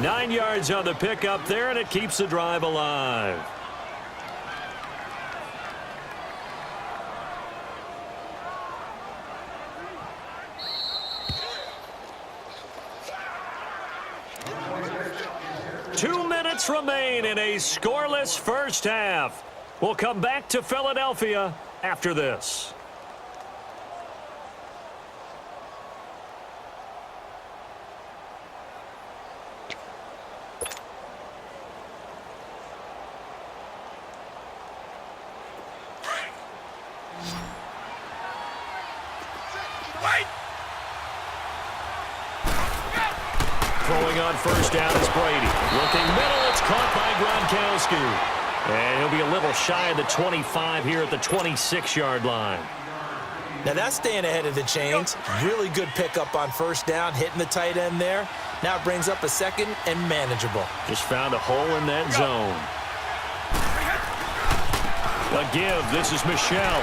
9 yards on the pickup there, and it keeps the drive alive. Remain in a scoreless first half. We'll come back to Philadelphia after this. Throwing on first down is Brady. Looking middle, it's caught by Gronkowski. And he'll be a little shy of the 25 here at the 26-yard line. Now that's staying ahead of the chains. Really good pickup on first down, hitting the tight end there. Now it brings up a second and manageable. Just found a hole in that zone. A give, this is Michel.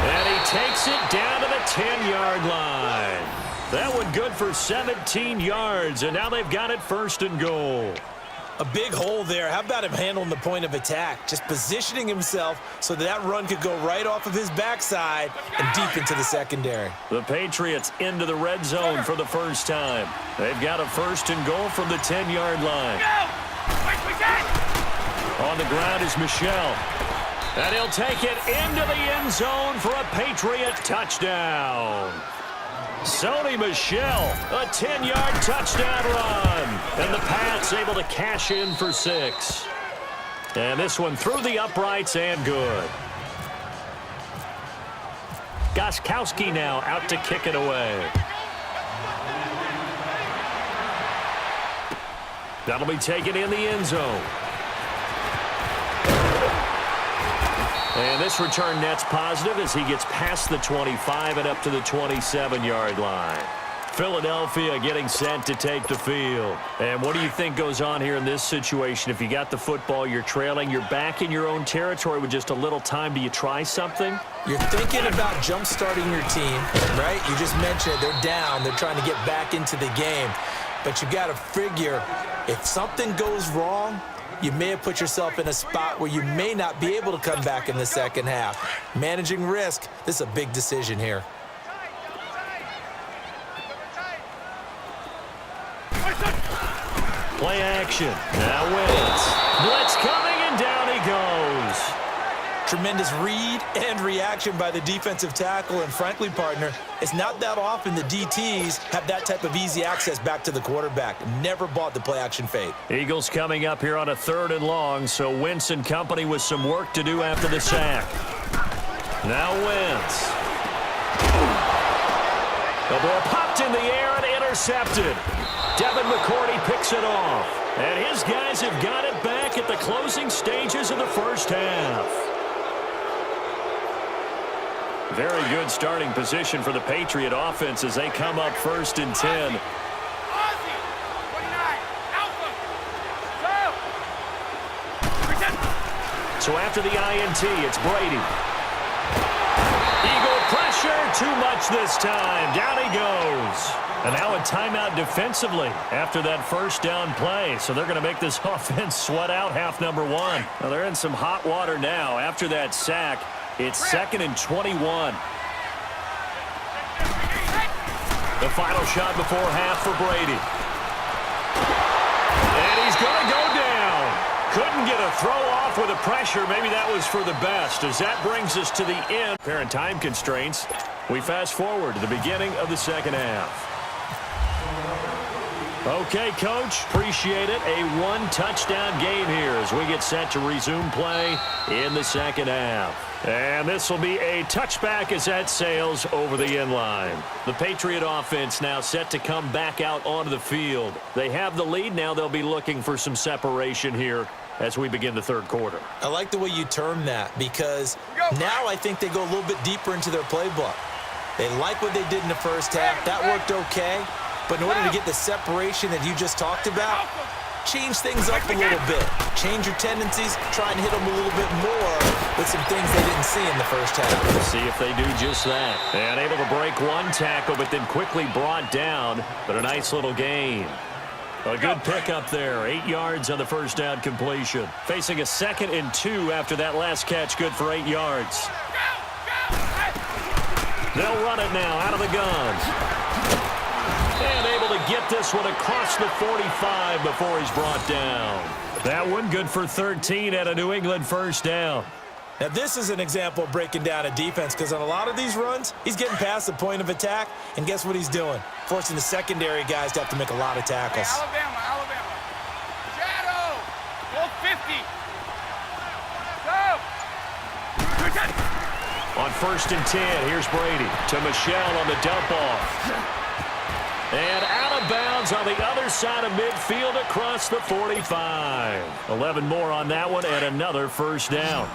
And he takes it down to the 10-yard line. That one good for 17 yards, and now they've got it first and goal. A big hole there. How about him handling the point of attack? Just positioning himself so that run could go right off of his backside and deep into the secondary. The Patriots into the red zone for the first time. They've got a first and goal from the 10-yard line. On the ground is Michel. And he'll take it into the end zone for a Patriot touchdown. Sony Michel, a 10-yard touchdown run. And the Pats able to cash in for 6. And this one through the uprights and good. Gostkowski now out to kick it away. That'll be taken in the end zone. And this return net's positive as he gets past the 25 and up to the 27-yard line. Philadelphia getting set to take the field. And what do you think goes on here in this situation? If you got the football, you're trailing, you're back in your own territory with just a little time. Do you try something? You're thinking about jump-starting your team, right? You just mentioned it. They're down. They're trying to get back into the game. But you got to figure if something goes wrong, you may have put yourself in a spot where you may not be able to come back in the second half. Managing risk, this is a big decision here. Play action. Now Wentz. Blitz coming, and down he goes. Tremendous read and reaction by the defensive tackle. And frankly, partner, it's not that often the DTs have that type of easy access back to the quarterback. Never bought the play action fake. Eagles coming up here on a 3rd and long, so Wentz and company with some work to do after the sack. Now Wentz. The ball popped in the air and intercepted. Devin McCourty picks it off. And his guys have got it back at the closing stages of the first half. Very good starting position for the Patriot offense as they come up 1st and 10. So after the INT, it's Brady. Eagle pressure, too much this time. Down he goes. And now a timeout defensively after that first down play. So they're going to make this offense sweat out half number 1. Well, they're in some hot water now after that sack. It's 2nd and 21. The final shot before half for Brady. And he's going to go down. Couldn't get a throw off with the pressure. Maybe that was for the best as that brings us to the end. Apparent time constraints. We fast forward to the beginning of the second half. Okay, Coach, appreciate it. A 1-touchdown game here as we get set to resume play in the second half. And this will be a touchback as that sails over the end line. The Patriot offense now set to come back out onto the field. They have the lead. Now they'll be looking for some separation here as we begin the 3rd quarter. I like the way you term that because now I think they go a little bit deeper into their playbook. They like what they did in the first half. That worked okay. But in order to get the separation that you just talked about, change things up a little bit. Change your tendencies, try and hit them a little bit more with some things they didn't see in the first half. See if they do just that. And able to break one tackle, but then quickly brought down. But a nice little gain. A good pickup there. 8 yards on the first down completion. Facing a 2nd and 2 after that last catch. Good for 8 yards. They'll run it now out of the gun. And able to get this one across the 45 before he's brought down. That one good for 13 at a New England first down. Now, this is an example of breaking down a defense because on a lot of these runs, he's getting past the point of attack, and guess what he's doing? Forcing the secondary guys to have to make a lot of tackles. Hey, Alabama. Shadow. Go 50. Go. On 1st and 10, here's Brady to Michelle on the dump off. And out of bounds on the other side of midfield across the 45. 11 more on that one and another first down.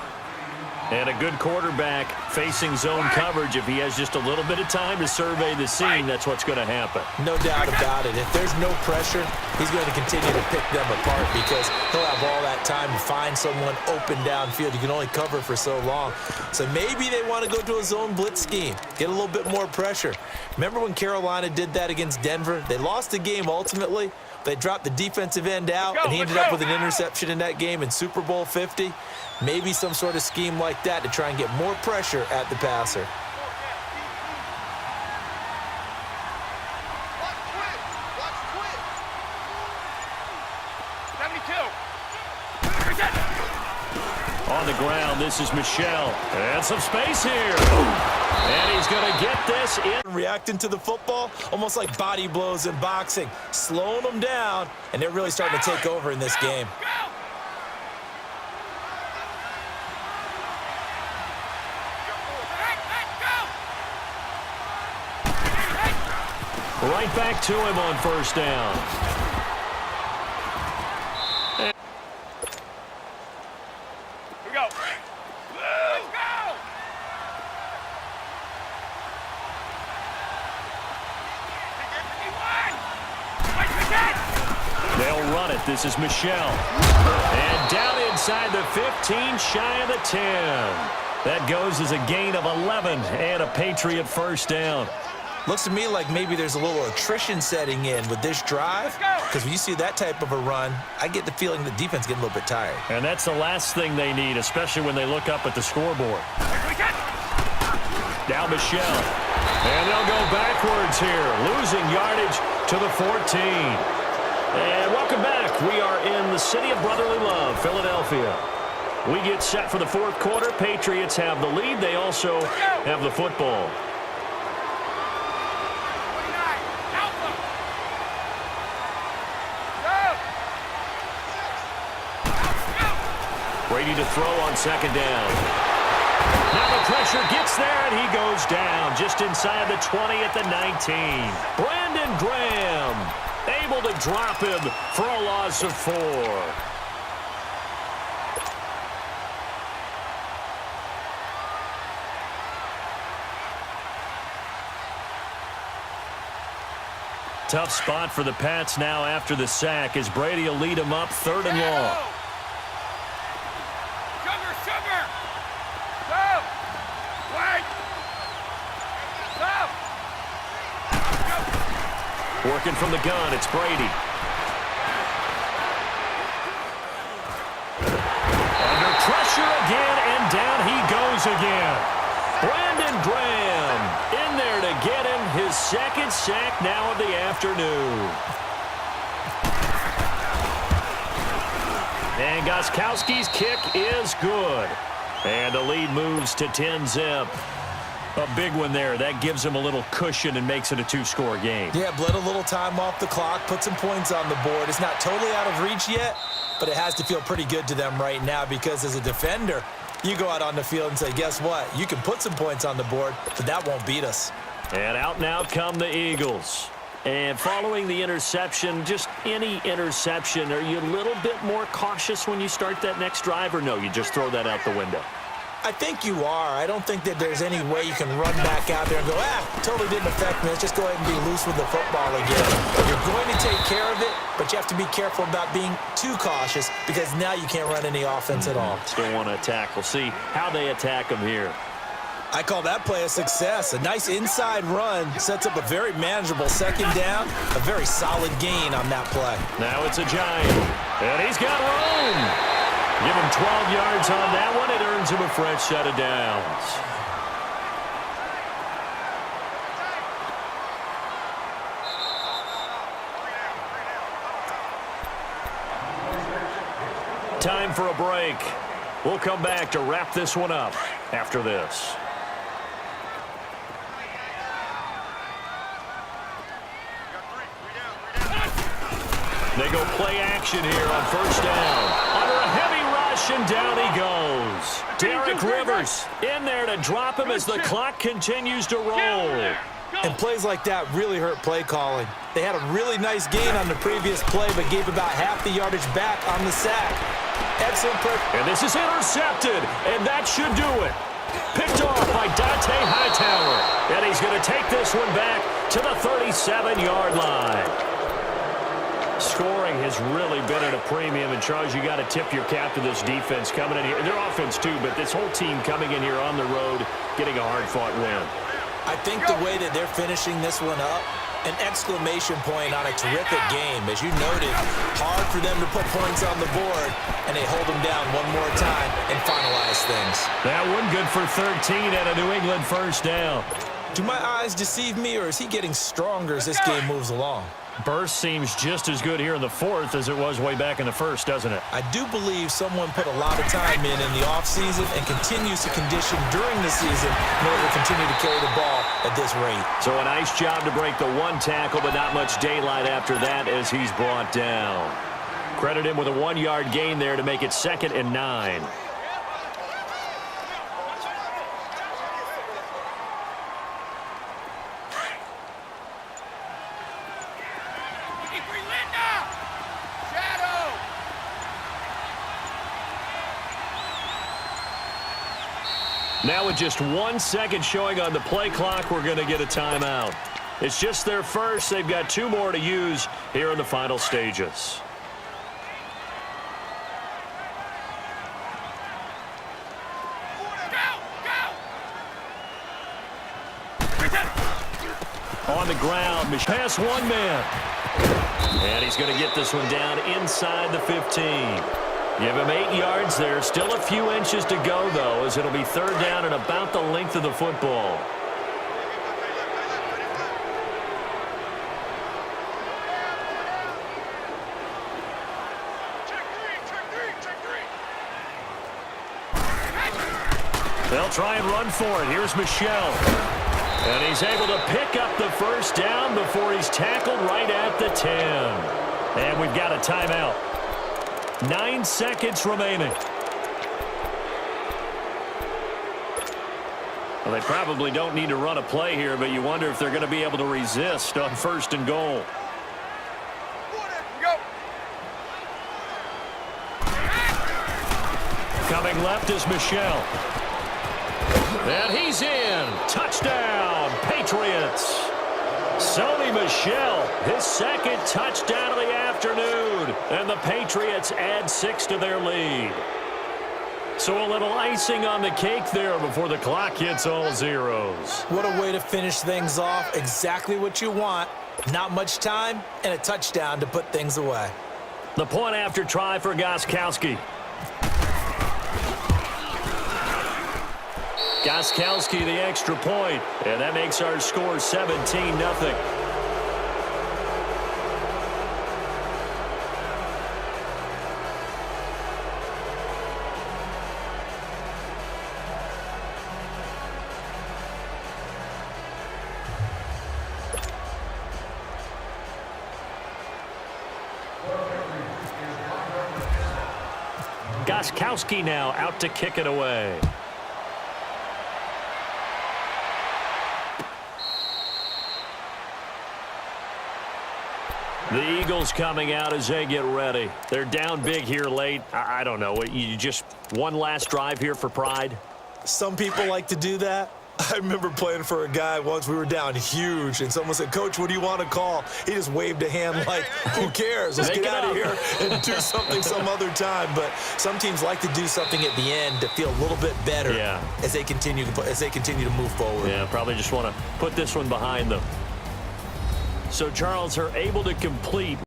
And a good quarterback facing zone coverage. If he has just a little bit of time to survey the scene, that's what's going to happen. No doubt about it. If there's no pressure, he's going to continue to pick them apart because he'll have all that time to find someone open downfield. You can only cover for so long. So maybe they want to go to a zone blitz scheme, get a little bit more pressure. Remember when Carolina did that against Denver? They lost the game ultimately. They dropped the defensive end out, and he ended up with an interception in that game in Super Bowl 50. Maybe some sort of scheme like that to try and get more pressure at the passer. On the ground, this is Michelle. And some space here. And he's going to get this in. Reacting to the football, almost like body blows in boxing. Slowing them down, and they're really starting to take over in this game. Right back to him on first down. Here we go. Let's go. They'll run it. This is Michelle. And down inside the 15, shy of the 10. That goes as a gain of 11 and a Patriot first down. Looks to me like maybe there's a little attrition setting in with this drive, because when you see that type of a run, I get the feeling the defense getting a little bit tired. And that's the last thing they need, especially when they look up at the scoreboard. Now Michelle. And they'll go backwards here, losing yardage to the 14. And welcome back. We are in the city of brotherly love, Philadelphia. We get set for the fourth quarter. Patriots have the lead. They also have the football. Brady to throw on second down. Now the pressure gets there, and he goes down just inside the 20 at the 19. Brandon Graham able to drop him for a loss of 4. Tough spot for the Pats now after the sack as Brady will lead them up 3rd and long. Sugar. Go. Wait. Stop. Working from the gun, it's Brady. Under pressure again, and down he goes again. Brandon Graham in there to get him his 2nd sack now of the afternoon. And Gostkowski's kick is good. And the lead moves to 10-zip. A big one there. That gives him a little cushion and makes it a 2-score game. Yeah, bled a little time off the clock, put some points on the board. It's not totally out of reach yet, but it has to feel pretty good to them right now because as a defender, you go out on the field and say, guess what? You can put some points on the board, but that won't beat us. And out now come the Eagles. And following the interception, just any interception, are you a little bit more cautious when you start that next drive, or no, you just throw that out the window? I think you are. I don't think that there's any way you can run back out there and go, totally didn't affect me. Let's just go ahead and be loose with the football again. You're going to take care of it, but you have to be careful about being too cautious because now you can't run any offense at all. Still want to attack. We'll see how they attack them here. I call that play a success. A nice inside run sets up a very manageable second down, a very solid gain on that play. Now it's a Giant, and he's got room. Give him 12 yards on that one. It earns him a fresh set of downs. Time for a break. We'll come back to wrap this one up after this. They go play action here on first down. Under a heavy rush, and down he goes. Derek Rivers in there to drop him as the clock continues to roll. And plays like that really hurt play calling. They had a really nice gain on the previous play, but gave about half the yardage back on the sack. Excellent play. And this is intercepted, and that should do it. Picked off by Dante Hightower. And he's going to take this one back to the 37-yard line. Scoring has really been at a premium, and Charles, you got to tip your cap to this defense coming in here. Their offense too, but this whole team coming in here on the road, getting a hard-fought win. I think the way that they're finishing this one up, an exclamation point on a terrific game. As you noted, hard for them to put points on the board, and they hold them down one more time and finalize things. That one good for 13 and a New England first down. Do my eyes deceive me, or is he getting stronger as this game moves along? Burst seems just as good here in the fourth as it was way back in the first, doesn't it? I do believe someone put a lot of time in the offseason and continues to condition during the season in order to continue to carry the ball at this rate. So a nice job to break the one tackle, but not much daylight after that as he's brought down. Credit him with a 1-yard gain there to make it 2nd and 9. Now with just 1 second showing on the play clock, we're going to get a timeout. It's just their first. They've got 2 more to use here in the final stages. On the ground, pass one man. And he's going to get this one down inside the 15. Give him 8 yards there. Still a few inches to go, though, as it'll be 3rd down and about the length of the football. They'll try and run for it. Here's Michelle. And he's able to pick up the first down before he's tackled right at the 10. And we've got a timeout. 9 seconds remaining. Well, they probably don't need to run a play here, but you wonder if they're going to be able to resist on 1st and goal. Coming left is Michelle. And he's in. Touchdown, Patriots. Sony Michel, his 2nd touchdown of the afternoon. And the Patriots add 6 to their lead. So a little icing on the cake there before the clock hits all zeros. What a way to finish things off. Exactly what you want. Not much time and a touchdown to put things away. The point after try for Gostkowski. Gostkowski the extra point, and that makes our score 17-0. Gostkowski now out to kick it away. The Eagles coming out as they get ready. They're down big here late. I don't know. You just one last drive here for pride? Some people like to do that. I remember playing for a guy once. We were down huge, and someone said, "Coach, what do you want to call?" He just waved a hand like, who cares? Let's get out of here and do something some other time. But some teams like to do something at the end to feel a little bit better as they continue to move forward. Yeah, probably just want to put this one behind them. So Charles are able to complete